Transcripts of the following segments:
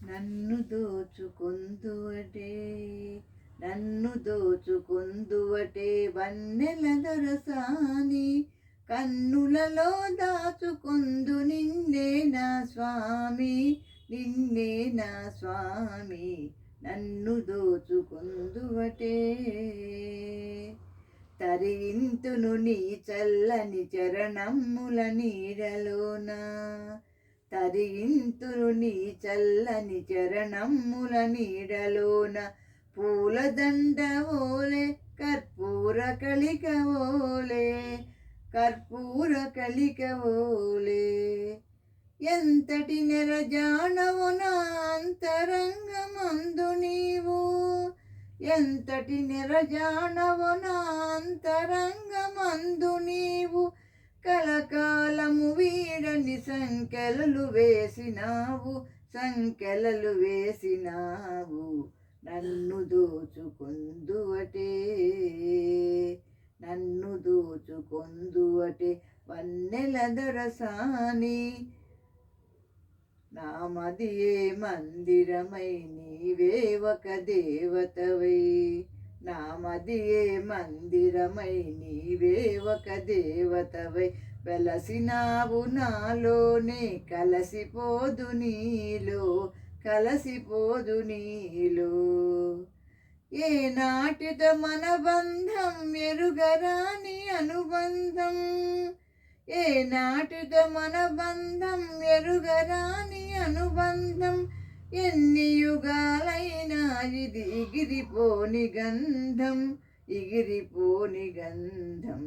నన్ను దోచుకొందువటే నన్ను దోచుకొందువటే వన్నెల దొరసాని కన్నులలో దాచుకొందు నిన్నే నా స్వామి నిన్నే నా స్వామి నన్ను దోచుకొందువటే తరింతును నీ చల్లని చరణమ్ముల నీడలోన తరింతును నీ చల్లని చరణమ్ముల నీడలోన పూలదండ ఓలే కర్పూర కళిక ఓలే కర్పూర కళిక ఓలే ఎంతటి నెరజానవు నా అంతరంగమందు నీవు ఎంతటి నెరజానవు నా అంతరంగమందు నీవు కలకాలము వీడని సంకెలలు వేసినావు సంకెలలు వేసినావు నన్ను దోచుకొందువటే నన్ను దోచుకొందువటే వన్నెల దొరసాని నామదియే మందిరమై నీవే ఒక దేవతవై నామదియే మందిరమై నీవే ఒక దేవతవై వెలసినావు నాలోనే కలసిపోదు నీలో కలసిపోదు నీలో ఏ నాటితో మన బంధం ఎరుగరాని అనుబంధం ఏ నాటితో మన బంధం ఎరుగరాని అనుబంధం ఎన్ని యుగాలైనా ఇది ఎగిరిపోని గంధం ఎగిరిపోని గంధం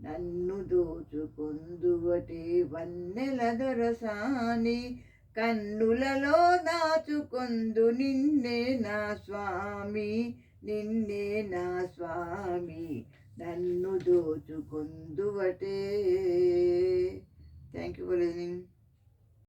నన్ను దోచుకొందువటే వన్నెల దొరసాని కన్నులలో దాచుకొందు నిన్నే నా స్వామి నిన్నే నా స్వామి నన్ను దోచుకొందువటే. Thank you for listening.